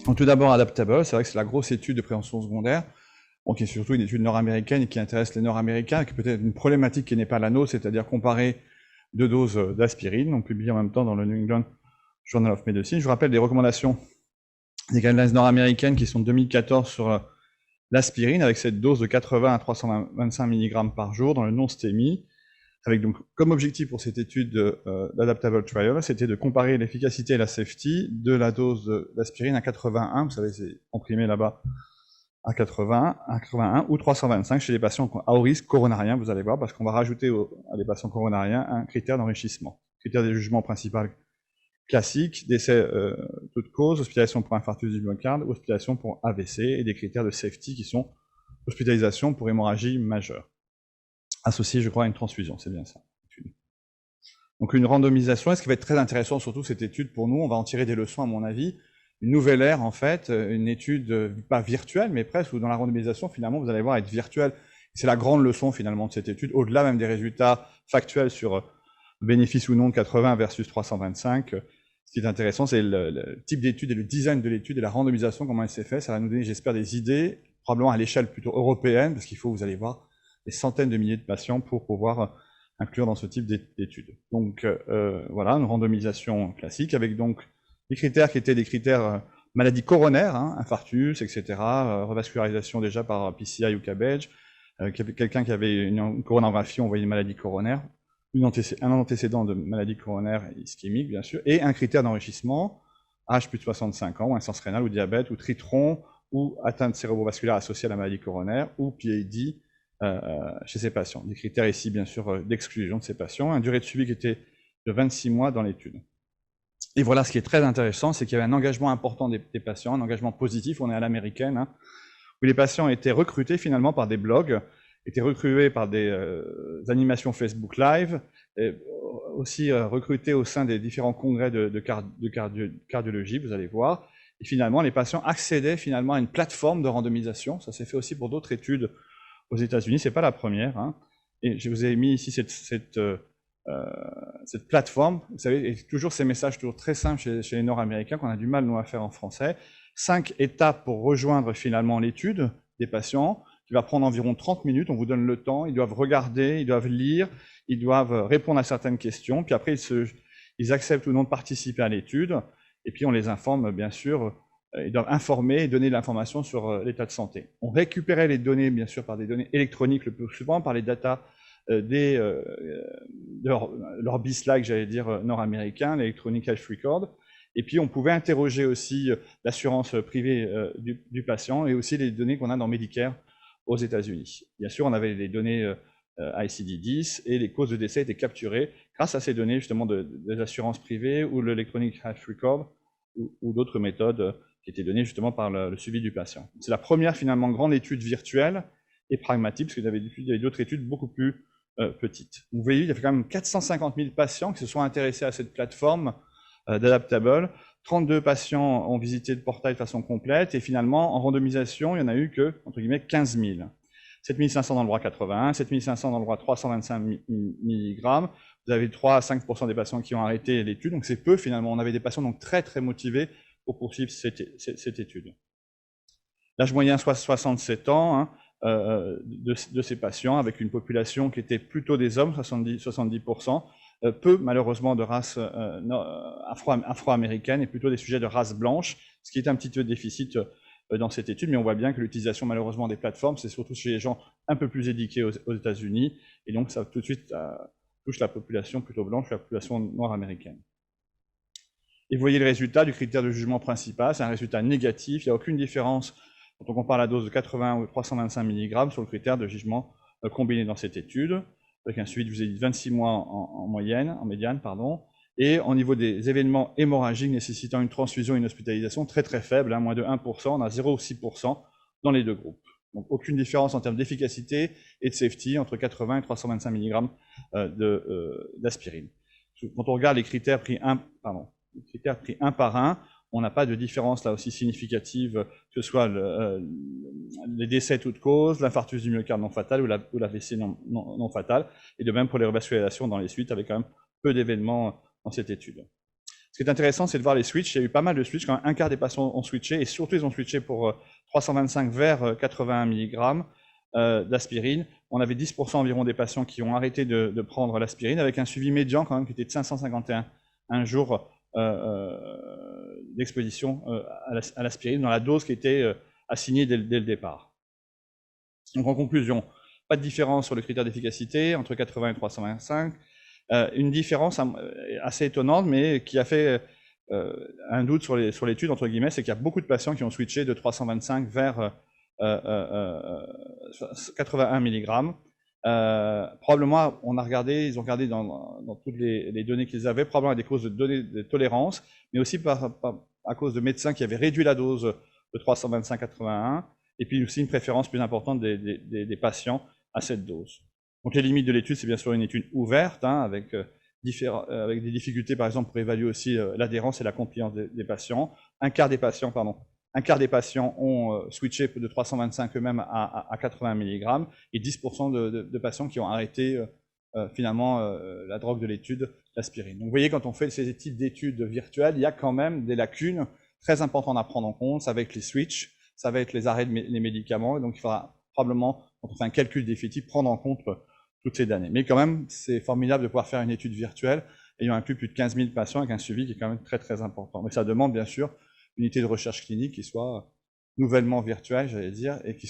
Donc tout d'abord, Adaptable, c'est vrai que c'est la grosse étude de prévention secondaire, qui est surtout une étude nord-américaine et qui intéresse les Nord-Américains, qui peut être une problématique qui n'est pas la nôtre, c'est-à-dire comparer deux doses d'aspirine, donc publiée en même temps dans le New England Journal of Medicine. Je vous rappelle les recommandations des guidelines nord-américaines qui sont de 2014 sur l'aspirine, avec cette dose de 80 à 325 mg par jour dans le non-STEMI, avec donc comme objectif pour cette étude d'Adaptable Trial, c'était de comparer l'efficacité et la safety de la dose d'aspirine à 81, vous savez, c'est comprimé là-bas, à 81 ou 325 chez les patients à haut risque coronarien, vous allez voir, parce qu'on va rajouter à des patients coronariens un critère d'enrichissement. Critère des jugements principal classique, décès toute cause, hospitalisation pour infarctus du myocarde, hospitalisation pour AVC, et des critères de safety qui sont hospitalisation pour hémorragie majeure, associée, je crois, à une transfusion, c'est bien ça. Donc une randomisation, et ce qui va être très intéressant, surtout cette étude pour nous, on va en tirer des leçons à mon avis, une nouvelle ère en fait, une étude pas virtuelle, mais presque, où dans la randomisation, finalement, vous allez voir être virtuelle. C'est la grande leçon finalement de cette étude, au-delà même des résultats factuels sur bénéfice ou non de 80 versus 325. Ce qui est intéressant, c'est le type d'étude et le design de l'étude et la randomisation, comment elle s'est faite. Ça va nous donner, j'espère, des idées, probablement à l'échelle plutôt européenne, parce qu'il faut, vous allez voir, des centaines de milliers de patients pour pouvoir inclure dans ce type d'études. Donc voilà, une randomisation classique, avec donc des critères qui étaient des critères maladie coronaire, hein, infarctus, etc., revascularisation déjà par PCI ou CABG, quelqu'un qui avait une coronarographie, on voyait une maladie coronaire, un antécédent de maladie coronaire ischémique, bien sûr, et un critère d'enrichissement, âge plus de 65 ans, ou insuffisance rénale, ou diabète, ou tritron, ou atteinte cérébrovasculaire associée à la maladie coronaire, ou PID chez ces patients. Des critères ici, bien sûr, d'exclusion de ces patients, une durée de suivi qui était de 26 mois dans l'étude. Et voilà, ce qui est très intéressant, c'est qu'il y avait un engagement important des patients, un engagement positif, on est à l'américaine, hein, où les patients étaient recrutés finalement par des blogs, étaient recrutés par des animations Facebook Live, et aussi recrutés au sein des différents congrès de cardiologie, vous allez voir. Et finalement, les patients accédaient finalement à une plateforme de randomisation. Ça s'est fait aussi pour d'autres études aux États-Unis, c'est pas la première. Hein. Et je vous ai mis ici cette plateforme. Vous savez, et toujours ces messages toujours très simples chez les Nord-Américains qu'on a du mal nous à faire en français. 5 étapes pour rejoindre finalement l'étude des patients, qui va prendre environ 30 minutes, on vous donne le temps, ils doivent regarder, ils doivent lire, ils doivent répondre à certaines questions, puis après ils acceptent ou non de participer à l'étude, et puis on les informe bien sûr, ils doivent informer et donner de l'information sur l'état de santé. On récupérait les données bien sûr par des données électroniques le plus souvent, par les data leur BIS-like, j'allais dire, nord-américain, l'Electronic Health Record. Et puis, on pouvait interroger aussi l'assurance privée du patient et aussi les données qu'on a dans Medicare aux États-Unis. Bien sûr, on avait les données ICD-10 et les causes de décès étaient capturées grâce à ces données justement des assurances privées ou l'Electronic Health Record ou d'autres méthodes qui étaient données justement par le suivi du patient. C'est la première finalement grande étude virtuelle et pragmatique, parce qu'il y avait d'autres études beaucoup plus petites. Vous voyez, il y a quand même 450 000 patients qui se sont intéressés à cette plateforme d'Adaptable. 32 patients ont visité le portail de façon complète, et finalement, en randomisation, il n'y en a eu que, entre guillemets, 15 000. 7 500 dans le droit 81, 7 500 dans le droit 325 mg. Vous avez 3 à 5% des patients qui ont arrêté l'étude, donc c'est peu finalement. On avait des patients donc très très motivés pour poursuivre cette étude. L'âge moyen, soit 67 ans, hein, de ces patients, avec une population qui était plutôt des hommes, 70%, peu malheureusement de race afro-américaine et plutôt des sujets de race blanche, ce qui est un petit peu déficit dans cette étude, mais on voit bien que l'utilisation malheureusement des plateformes, c'est surtout chez les gens un peu plus éduqués aux États-Unis, et donc ça tout de suite touche la population plutôt blanche, la population nord-américaine. Et vous voyez le résultat du critère de jugement principal, c'est un résultat négatif, il n'y a aucune différence quand on compare la dose de 80 ou 325 mg sur le critère de jugement combiné dans cette étude, avec un suivi, je vous ai dit, 26 mois en médiane, pardon, et au niveau des événements hémorragiques nécessitant une transfusion et une hospitalisation très très faible, hein, moins de 1%, on a 0,6% dans les deux groupes. Donc aucune différence en termes d'efficacité et de safety entre 80 et 325 mg d'aspirine. Quand on regarde les critères pris un par un, on n'a pas de différence là aussi significative, que ce soit les décès toutes causes, l'infarctus du myocarde non fatal ou l'AVC non fatal, et de même pour les revascularisations dans les suites, avec quand même peu d'événements dans cette étude. Ce Ce qui est intéressant, c'est de voir les switches. Il y a eu pas mal de switches, quand même un quart des patients ont switché, et surtout ils ont switché pour 325 vers 81 mg d'aspirine. On avait 10% environ des patients qui ont arrêté de prendre l'aspirine, avec un suivi médian quand même qui était de 551 un jour d'exposition à l'aspirine, dans la dose qui était assignée dès le départ. Donc en conclusion, pas de différence sur le critère d'efficacité entre 80 et 325. Une différence assez étonnante, mais qui a fait un doute sur l'étude, entre guillemets, c'est qu'il y a beaucoup de patients qui ont switché de 325 vers 81 mg. Probablement, ils ont regardé dans toutes les données qu'ils avaient, probablement à des causes de données de tolérance, mais aussi à cause de médecins qui avaient réduit la dose de 325-81, et puis aussi une préférence plus importante des patients à cette dose. Donc les limites de l'étude, c'est bien sûr une étude ouverte, hein, avec des difficultés, par exemple, pour évaluer aussi l'adhérence et la compliance des patients. Un quart des patients ont switché de 325 eux-mêmes à 80 mg, et 10% de patients qui ont arrêté finalement la drogue de l'étude, l'aspirine. Donc vous voyez, quand on fait ces types d'études virtuelles, il y a quand même des lacunes très importantes à prendre en compte. Ça va être les switches, ça va être les arrêts des médicaments, et donc il faudra probablement, quand on fait un calcul d'effectifs, prendre en compte toutes ces données. Mais quand même, c'est formidable de pouvoir faire une étude virtuelle ayant inclus plus de 15 000 patients avec un suivi qui est quand même très très important. Mais ça demande bien sûr une unité de recherche clinique qui soit nouvellement virtuelle, j'allais dire, et qui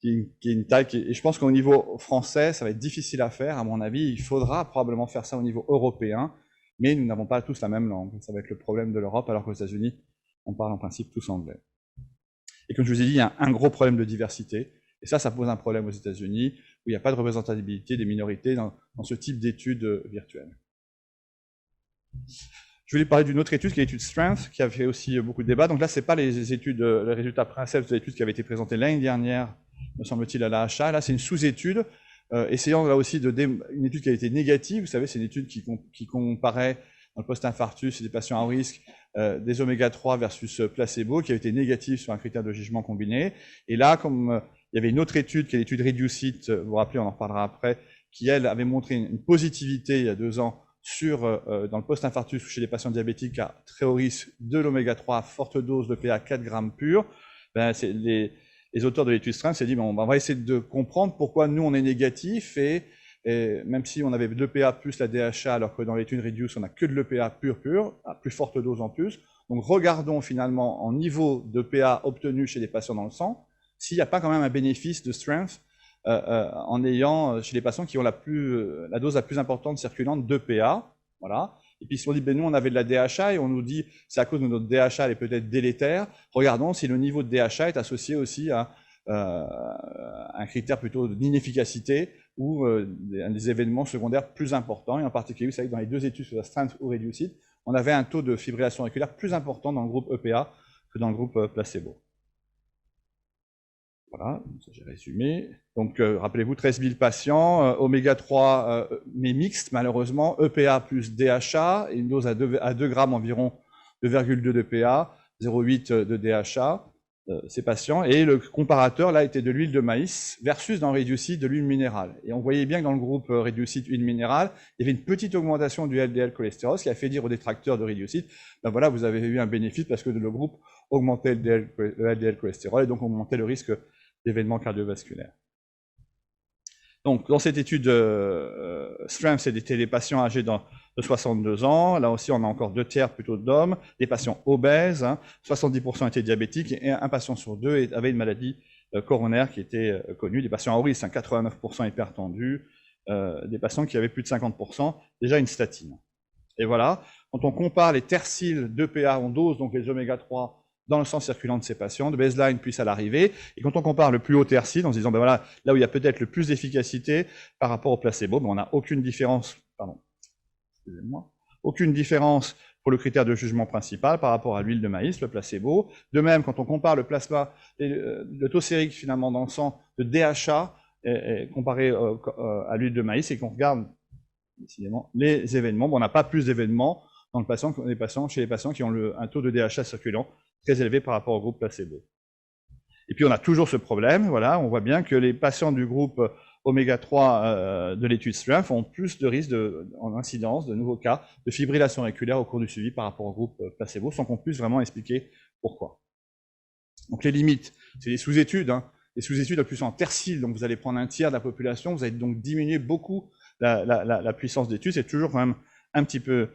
ait une taille et je pense qu'au niveau français, ça va être difficile à faire, à mon avis. Il faudra probablement faire ça au niveau européen, mais nous n'avons pas tous la même langue. Ça va être le problème de l'Europe, alors qu'aux États-Unis, on parle en principe tous anglais. Et comme je vous ai dit, il y a un gros problème de diversité. Et ça pose un problème aux États-Unis, où il n'y a pas de représentativité des minorités dans ce type d'études virtuelles. Je voulais parler d'une autre étude, qui est l'étude Strength, qui a fait aussi beaucoup de débats. Donc là, ce n'est pas les résultats principaux de l'étude qui avaient été présentés l'année dernière, me semble-t-il, à l'AHA. Là, c'est une sous-étude, essayant là aussi une étude qui a été négative. Vous savez, c'est une étude qui comparait dans le post-infarctus et des patients à haut risque des oméga-3 versus placebo, qui a été négative sur un critère de jugement combiné. Et là, comme il y avait une autre étude, qui est l'étude REDUCE-IT, vous vous rappelez, on en reparlera après, qui, elle, avait montré une positivité il y a 2 ans dans le post-infarctus chez les patients diabétiques à très haut risque de l'oméga-3 à forte dose de PA 4 grammes pur. Les auteurs de l'étude Strength s'est dit, on va essayer de comprendre pourquoi nous on est négatif, et même si on avait de l'EPA plus la DHA, alors que dans l'étude REDUCE, on n'a que de l'EPA pur, à plus forte dose en plus. Donc regardons finalement en niveau de PA obtenu chez les patients dans le sang, s'il n'y a pas quand même un bénéfice de Strength en ayant chez les patients qui ont la dose la plus importante circulante de PA. Voilà. Et puis si on dit, nous on avait de la DHA, et on nous dit, c'est à cause de notre DHA, elle est peut-être délétère, regardons si le niveau de DHA est associé aussi à un critère plutôt d'inefficacité ou des événements secondaires plus importants. Et en particulier, vous savez que dans les 2 études sur la Strength ou REDUCE-IT, on avait un taux de fibrillation auriculaire plus important dans le groupe EPA que dans le groupe placebo. Voilà, ça j'ai résumé. Donc, rappelez-vous, 13 000 patients, oméga-3, mais mixte, malheureusement, EPA plus DHA, et une dose à 2 grammes environ, 2,2 de PA, 0,8 de DHA, ces patients. Et le comparateur, là, était de l'huile de maïs versus dans REDUCE-IT de l'huile minérale. Et on voyait bien que dans le groupe REDUCE-IT huile minérale, il y avait une petite augmentation du LDL cholestérol, ce qui a fait dire aux détracteurs de REDUCE-IT, ben voilà, vous avez eu un bénéfice parce que le groupe augmentait le LDL cholestérol et donc augmentait le risque d'événements cardiovasculaires. Donc, dans cette étude Strength, c'était des patients âgés de 62 ans. Là aussi, on a encore 2 tiers plutôt d'hommes, des patients obèses, 70% étaient diabétiques, et un patient sur 2 avait une maladie coronaire qui était connue. Des patients à haut risque, 89% hypertendus, des patients qui avaient plus de 50% déjà une statine. Et voilà, quand on compare les terciles d'EPA en dose, donc les oméga-3, dans le sang circulant de ces patients, de baseline puis à l'arrivée, et quand on compare le plus haut tercile en se disant, ben voilà, là où il y a peut-être le plus d'efficacité par rapport au placebo, ben on n'a aucune différence, aucune différence pour le critère de jugement principal par rapport à l'huile de maïs, le placebo. De même, quand on compare le plasma, le taux sérique finalement dans le sang de DHA comparé à l'huile de maïs, et qu'on regarde décidément les événements, bon, on n'a pas plus d'événements dans le patient, chez les patients qui ont un taux de DHA circulant très élevé par rapport au groupe placebo. Et puis on a toujours ce problème, voilà, on voit bien que les patients du groupe oméga 3 de l'étude STRENGTH ont plus de risques en incidence de nouveaux cas de fibrillation auriculaire au cours du suivi par rapport au groupe placebo, sans qu'on puisse vraiment expliquer pourquoi. Donc les limites, c'est des sous-études, hein. Les sous-études en plus en tertile, donc vous allez prendre un tiers de la population, vous allez donc diminuer beaucoup la puissance d'étude, c'est toujours quand même un petit peu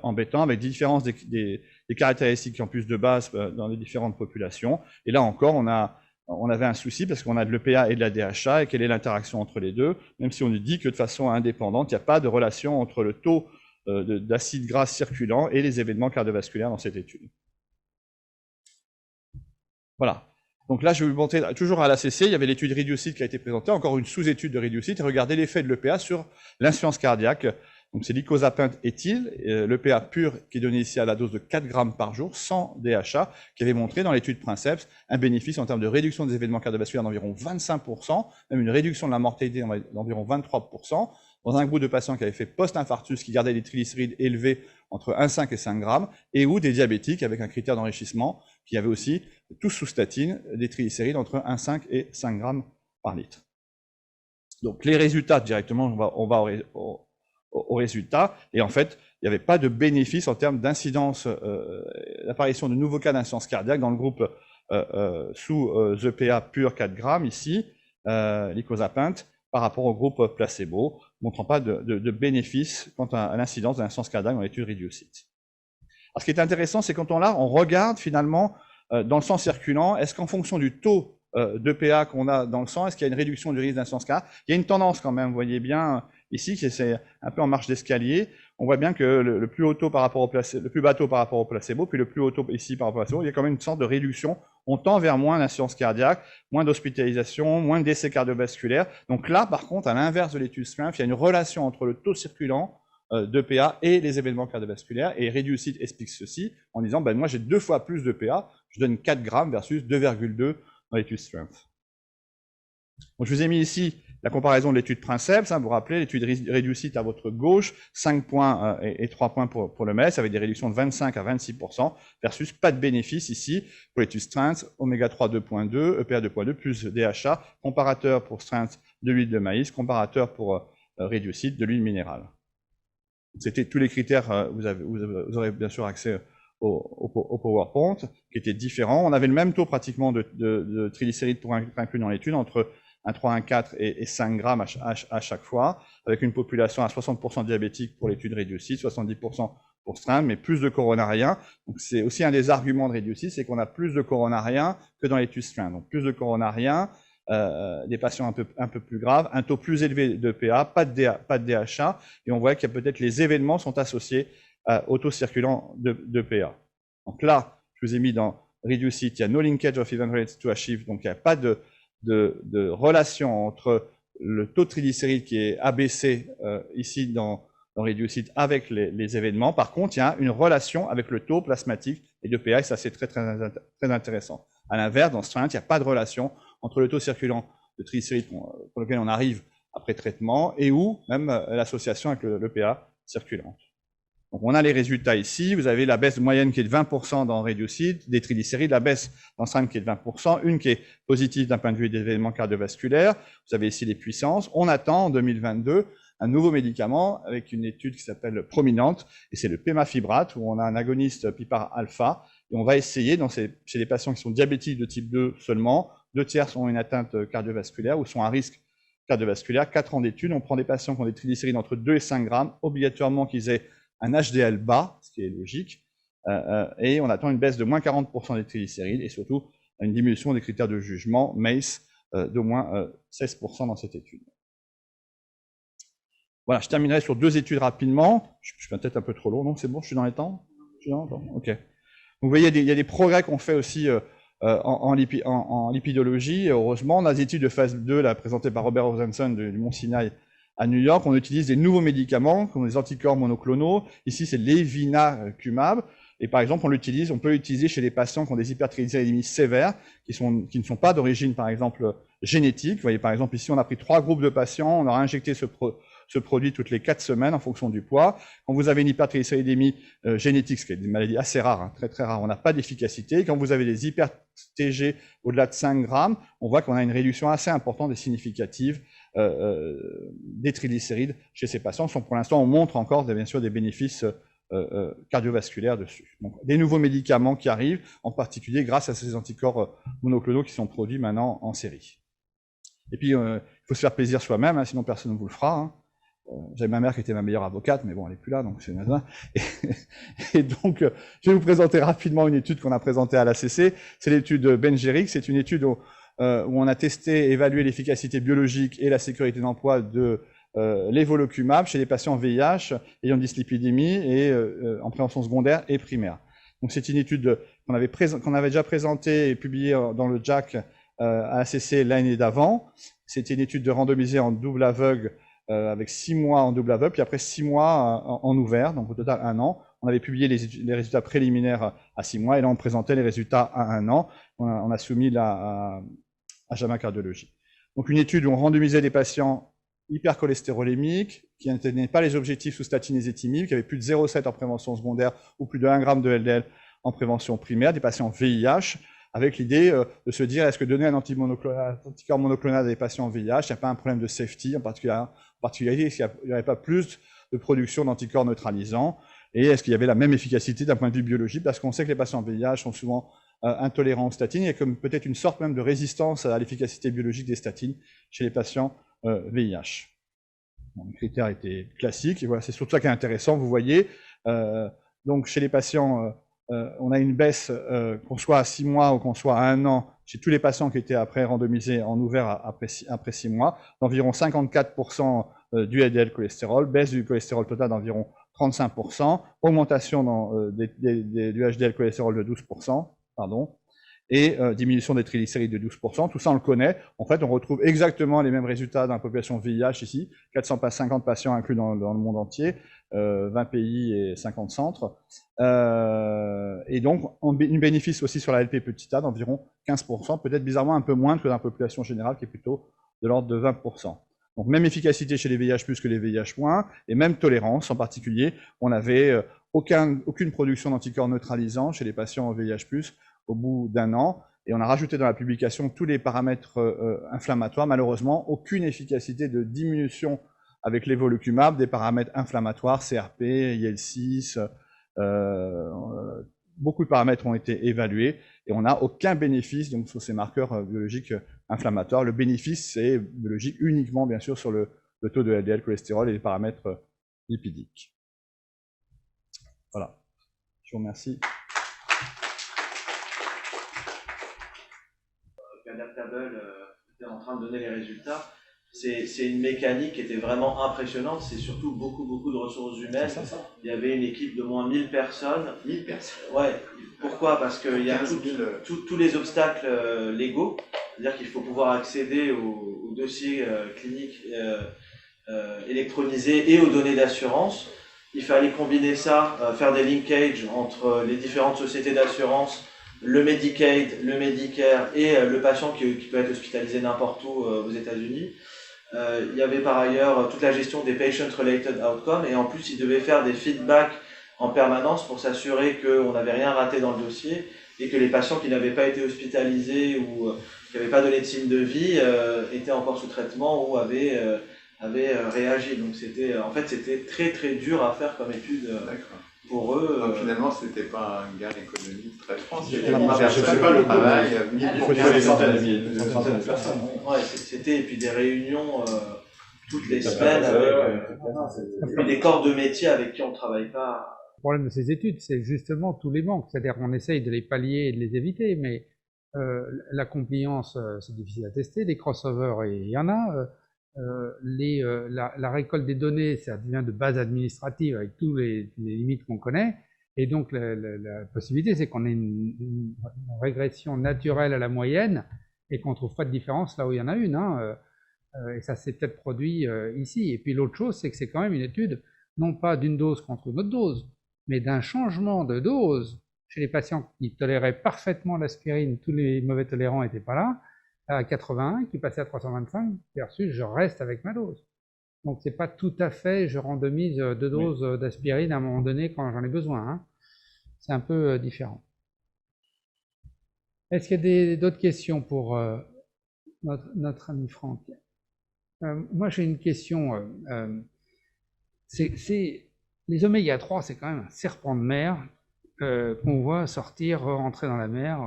embêtant, avec des différences des caractéristiques en plus de base dans les différentes populations. Et là encore, on avait un souci parce qu'on a de l'EPA et de la DHA, et quelle est l'interaction entre les deux, même si on nous dit que de façon indépendante, il n'y a pas de relation entre le taux d'acide gras circulant et les événements cardiovasculaires dans cette étude. Voilà. Donc là, je vais vous montrer, toujours à l'ACC, il y avait l'étude Reducit qui a été présentée, encore une sous-étude de Reducit, et regardez l'effet de l'EPA sur l'insuffisance cardiaque. Donc c'est l'icosapent éthyle, l'EPA pur qui est donné ici à la dose de 4 grammes par jour, sans DHA, qui avait montré dans l'étude Princeps un bénéfice en termes de réduction des événements cardiovasculaires d'environ 25%, même une réduction de la mortalité d'environ 23%, dans un groupe de patients qui avaient fait post-infarctus, qui gardaient des triglycérides élevés entre 1,5 et 5 grammes, et ou des diabétiques avec un critère d'enrichissement qui avait aussi, tous sous statine, des triglycérides entre 1,5 et 5 grammes par litre. Donc les résultats, directement, on va au résultat, et en fait, il n'y avait pas de bénéfice en termes d'incidence, d'apparition de nouveaux cas d'insuffisance cardiaque dans le groupe sous EPA pur 4 grammes, ici, l'icosapent, par rapport au groupe placebo, montrant pas de bénéfice quant à l'incidence de l'insuffisance cardiaque dans l'étude Reducit. Alors, ce qui est intéressant, c'est quand on regarde finalement dans le sang circulant, est-ce qu'en fonction du taux d'EPA qu'on a dans le sang, est-ce qu'il y a une réduction du risque d'insuffisance cardiaque? Il y a une tendance quand même, vous voyez bien ici, c'est un peu en marche d'escalier. On voit bien que le plus haut taux par rapport au placebo, le plus bas taux par rapport au placebo, puis le plus haut taux ici par rapport au placebo, il y a quand même une sorte de réduction. On tend vers moins d'insuffisance cardiaque, moins d'hospitalisation, moins de décès cardiovasculaires. Donc là, par contre, à l'inverse de l'étude STRENGTH, il y a une relation entre le taux circulant d'EPA et les événements cardiovasculaires, et Reducit explique ceci en disant, ben, moi j'ai 2 fois plus d'EPA, je donne 4 grammes versus 2,2 dans l'étude STRENGTH. Donc je vous ai mis ici la comparaison de l'étude Princeps, hein, vous vous rappelez, l'étude Reducit à votre gauche, 5 points et 3 points pour le MES, avec des réductions de 25 à 26%, versus pas de bénéfice ici pour l'étude STRENGTH, oméga 3 2.2, EPA 2.2, plus DHA, comparateur pour STRENGTH de l'huile de maïs, comparateur pour Reducit de l'huile minérale. C'était tous les critères, vous aurez bien sûr accès au PowerPoint, qui étaient différents. On avait le même taux pratiquement de triglycérides pour inclus dans l'étude, entre 1,3, 1,4 et 5 grammes à chaque fois, avec une population à 60% diabétique pour l'étude Reducit, 70% pour STRENGTH, mais plus de coronariens. Donc c'est aussi un des arguments de Reducit, c'est qu'on a plus de coronariens que dans l'étude STRENGTH. Donc plus de coronariens, des patients un peu plus graves, un taux plus élevé d'EPA, pas de DHA, et on voit qu'il y a peut-être les événements sont associés au taux circulant d'EPA. Donc là, je vous ai mis dans Reducit, il y a no linkage of event rates to achieve, donc il n'y a pas de relation entre le taux de triglycérides qui est abaissé ici dans Reducit avec les événements. Par contre, il y a une relation avec le taux plasmatique et d'EPA, et ça c'est très intéressant. À l'inverse, dans STRENGTH, il n'y a pas de relation entre le taux circulant de triglycérides pour lequel on arrive après traitement et ou même l'association avec l'EPA circulant. Donc on a les résultats ici, vous avez la baisse moyenne qui est de 20% dans Reducit, des triglycérides, la baisse dans STRENGTH qui est de 20%, une qui est positive d'un point de vue des événements cardiovasculaires, vous avez ici les puissances. On attend en 2022 un nouveau médicament avec une étude qui s'appelle Prominente, et c'est le pémafibrate, où on a un agoniste PPAR alpha, et on va essayer, chez les patients qui sont diabétiques de type 2 seulement, 2 tiers ont une atteinte cardiovasculaire ou sont à risque cardiovasculaire, 4 ans d'études, on prend des patients qui ont des triglycérides entre 2 et 5 grammes, obligatoirement qu'ils aient un HDL bas, ce qui est logique, et on attend une baisse de moins 40% des triglycérides, et surtout une diminution des critères de jugement, MACE, d'au moins 16% dans cette étude. Voilà, je terminerai sur 2 études rapidement. Je suis peut-être un peu trop long, non, c'est bon, je suis dans les temps? Je suis dans les temps, ok. Vous voyez, il y a des progrès qu'on fait aussi en lipidologie. Heureusement, dans les études de phase 2, là, présentées par Robert Rosenson du Mont Sinai à New York, on utilise des nouveaux médicaments, comme les anticorps monoclonaux. Ici, c'est l'Evinacumab. Et par exemple, on peut l'utiliser chez les patients qui ont des hypertriglycéridémies sévères, qui ne sont pas d'origine, par exemple, génétique. Vous voyez, par exemple, ici, on a pris 3 groupes de patients, on leur a injecté ce produit toutes les 4 semaines en fonction du poids. Quand vous avez une hypertriglycéridémie génétique, ce qui est une maladie assez rare, hein, très rare, on n'a pas d'efficacité. Quand vous avez des hyper-TG au-delà de 5 grammes, on voit qu'on a une réduction assez importante et significative des triglycérides chez ces patients. Pour l'instant, on montre encore bien sûr des bénéfices cardiovasculaires dessus. Donc, des nouveaux médicaments qui arrivent, en particulier grâce à ces anticorps monoclonaux qui sont produits maintenant en série. Et puis, il faut se faire plaisir soi-même, hein, sinon personne ne vous le fera. Hein. J'avais ma mère qui était ma meilleure avocate, mais bon, elle n'est plus là, donc c'est naze. Et donc, je vais vous présenter rapidement une étude qu'on a présentée à l'ACC. C'est l'étude Bengerix. C'est une étude où on a testé, évalué l'efficacité biologique et la sécurité d'emploi de l'évolucumab chez les patients VIH ayant dyslipidémie et en prévention secondaire et primaire. Donc, c'est une étude qu'on avait déjà présentée et publiée dans le JACC à l'ACC l'année d'avant. C'était une étude randomisée en double aveugle avec 6 mois en double aveugle, puis après 6 mois en ouvert, donc au total 1 an. On avait publié les résultats préliminaires à 6 mois, et là on présentait les résultats à 1 an. On a soumis là à JAMA Cardiologie. Donc une étude où on randomisait des patients hypercholestérolémiques, qui n'atteignaient pas les objectifs sous statine ézetimibe, qui avaient plus de 0,7 en prévention secondaire ou plus de 1 g de LDL en prévention primaire, des patients VIH, avec l'idée de se dire, est-ce que donner un anticorps monoclonal à des patients VIH, il n'y a pas un problème de safety, en particulier, est-ce qu'il n'y avait pas plus de production d'anticorps neutralisants, et est-ce qu'il y avait la même efficacité d'un point de vue biologique, parce qu'on sait que les patients VIH sont souvent intolérants aux statines, il y a comme peut-être une sorte même de résistance à l'efficacité biologique des statines chez les patients VIH. Bon, les critères étaient classiques, et voilà, c'est surtout ça qui est intéressant, vous voyez. Donc chez les patients, on a une baisse, qu'on soit à 6 mois ou qu'on soit à 1 an, chez tous les patients qui étaient après randomisés en ouvert après 6 mois, d'environ 54% du LDL cholestérol, baisse du cholestérol total d'environ 35%, augmentation du HDL cholestérol de 12%, pardon, et diminution des triglycérides de 12%. Tout ça, on le connaît. En fait, on retrouve exactement les mêmes résultats dans la population VIH ici, 450 patients inclus dans le monde entier, 20 pays et 50 centres. Et donc, une bénéfice aussi sur la LP petit a d'environ 15%, peut-être bizarrement un peu moins que dans la population générale, qui est plutôt de l'ordre de 20%. Donc, même efficacité chez les VIH plus que les VIH moins, et même tolérance en particulier. On n'avait aucune production d'anticorps neutralisants chez les patients VIH plus au bout d'1 an. Et on a rajouté dans la publication tous les paramètres inflammatoires. Malheureusement, aucune efficacité de diminution avec l'évolucumab des paramètres inflammatoires, CRP, IL6, beaucoup de paramètres ont été évalués et on n'a aucun bénéfice donc, sur ces marqueurs biologiques inflammatoires. Le bénéfice, c'est biologique uniquement, bien sûr, sur le taux de LDL cholestérol et les paramètres lipidiques. Voilà. Je vous remercie. Adaptable était en train de donner les résultats. C'est une mécanique qui était vraiment impressionnante. C'est surtout beaucoup de ressources humaines. Il y avait une équipe de moins 1000 personnes. 1000 personnes. Ouais. Pourquoi? Parce qu'il y a tous les obstacles légaux. C'est-à-dire qu'il faut pouvoir accéder aux dossiers cliniques électronisés et aux données d'assurance. Il fallait combiner ça, faire des linkages entre les différentes sociétés d'assurance, le Medicaid, le Medicare et le patient qui peut être hospitalisé n'importe où aux États-Unis. Il y avait par ailleurs toute la gestion des patient-related outcomes et en plus, il devait faire des feedbacks en permanence pour s'assurer qu'on n'avait rien raté dans le dossier et que les patients qui n'avaient pas été hospitalisés ou qui n'avaient pas donné de signe de vie étaient encore sous traitement ou avaient réagi. Donc en fait, c'était très dur à faire comme étude. Pour eux. Donc finalement, c'était pas un gain économique très franc. C'était pas le travail. Il faut des centaines de personnes. Ouais, c'était, et puis des réunions toutes les semaines avec des corps de métier avec qui on ne travaille pas. Le problème de ces études, c'est justement tous les manques. C'est-à-dire qu'on essaye de les pallier et de les éviter, mais la compliance, c'est difficile à tester. Les crossovers, il y en a. La récolte des données, ça devient de base administrative avec tous les limites qu'on connaît. Et donc, la possibilité, c'est qu'on ait une régression naturelle à la moyenne et qu'on ne trouve pas de différence là où il y en a une. Et ça s'est peut-être produit ici. Et puis l'autre chose, c'est que c'est quand même une étude, non pas d'une dose contre une autre dose, mais d'un changement de dose chez les patients qui toléraient parfaitement l'aspirine. Tous les mauvais tolérants n'étaient pas là. À 81, qui passait à 325, versus je reste avec ma dose. Donc c'est pas tout à fait, je randomise 2 doses d'aspirine à un moment donné quand j'en ai besoin. C'est un peu différent. Est-ce qu'il y a d'autres questions pour notre ami Franck? Moi, j'ai une question. Les oméga 3, c'est quand même un serpent de mer qu'on voit sortir, rentrer dans la mer,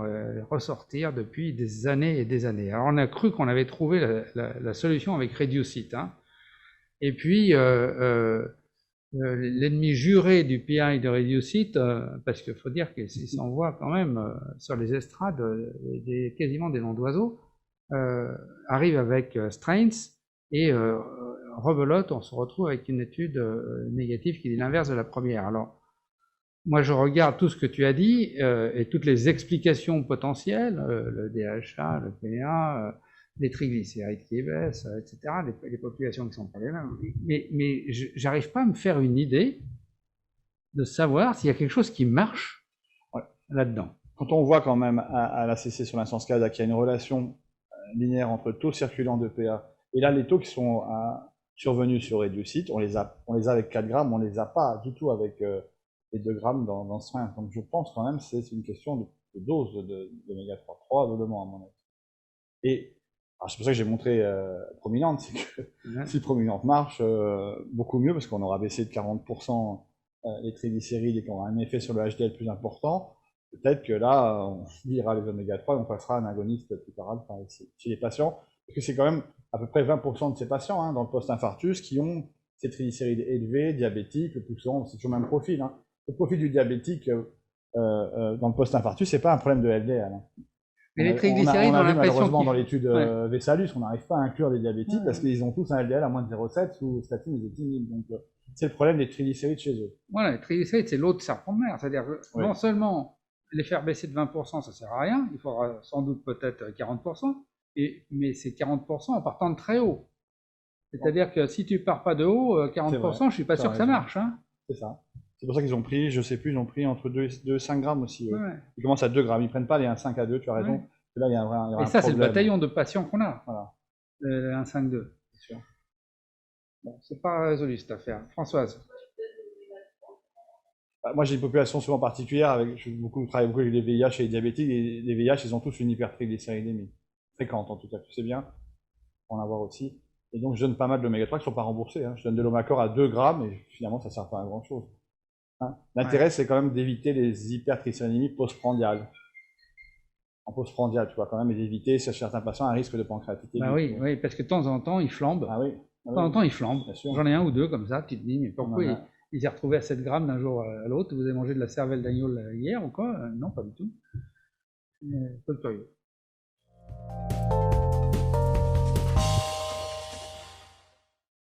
ressortir depuis des années et des années. Alors, on a cru qu'on avait trouvé la solution avec Reducit, hein. Et puis, l'ennemi juré du PI de Reducit, parce qu'il faut dire qu'il s'envoie quand même sur les estrades quasiment des noms d'oiseaux, arrive avec Strains et rebelote, on se retrouve avec une étude négative qui dit l'inverse de la première. Alors, moi je regarde tout ce que tu as dit et toutes les explications potentielles, le DHA, le PA, les triglycérides qui baissent, etc., les populations qui sont pas les mêmes. Mais j'arrive pas à me faire une idée de savoir s'il y a quelque chose qui marche là-dedans. Quand on voit quand même à l'ACC sur l'instance CADA qu'il y a une relation linéaire entre taux circulant de PA et là les taux qui sont survenus sur Reducit, on les a avec 4 grammes, on les a pas du tout avec les 2 grammes dans ce train. Donc je pense quand même que c'est une question de dose d'oméga 3, probablement à mon avis. Et c'est pour ça que j'ai montré Prominente, c'est que si Prominente marche, beaucoup mieux, parce qu'on aura baissé de 40% les triglycérides et qu'on aura un effet sur le HDL plus important. Peut-être que là, on lira les oméga 3 et on passera à un agoniste plus tard chez les patients, parce que c'est quand même à peu près 20% de ces patients dans le post-infarctus qui ont ces triglycérides élevés, diabétiques, le plus souvent, c'est toujours le même profil. Le profil du diabétique dans le post-infarctus, c'est pas un problème de LDL. Mais les triglycérides, on a vu malheureusement dans l'étude Vessalus, on n'arrive pas à inclure les diabétiques parce qu'ils ont tous un LDL à moins de 0,7 sous statine et statine. Donc c'est le problème des triglycérides chez eux. Voilà, les triglycérides, c'est l'autre serpent de mer. C'est-à-dire que non seulement les faire baisser de 20%, ça sert à rien, il faudra sans doute peut-être 40%, mais c'est 40% en partant de très haut. C'est-à-dire que si tu pars pas de haut, 40%, je suis pas sûr que ça marche. C'est ça. C'est pour ça qu'ils ont pris, je sais plus, ils ont pris entre 2 et 5 grammes aussi. Ils commencent à 2 grammes, ils prennent pas les 1,5 à 2, tu as raison. Là, il y a un et ça, c'est le bataillon de patients qu'on a. Voilà. Le 1,5-2. C'est sûr. Bon, c'est pas résolu cette affaire. Françoise. Moi, j'ai une population souvent particulière, je travaille beaucoup avec les VIH et les diabétiques, et les VIH, ils ont tous une hypertriglycéridémie. Fréquente, en tout cas, tu sais bien, pour en avoir aussi. Et donc, je donne pas mal d'oméga 3 qui ne sont pas remboursés. Je donne de l'Omacor à 2 grammes, et finalement, ça ne sert pas à grand-chose. L'intérêt, c'est quand même d'éviter les hypertriglycéridémies postprandiales. En postprandial, tu vois, quand même, et d'éviter, chez certains patients, un risque de pancréatite. Bah oui, parce que de temps en temps, ils flambent. Ah oui. De temps en temps, ils flambent. J'en ai un ou deux comme ça, tu te dis, mais pourquoi il s'est retrouvé à 7 grammes d'un jour à l'autre? Vous avez mangé de la cervelle d'agneau hier ou quoi? Non, pas du tout. Peu curieux.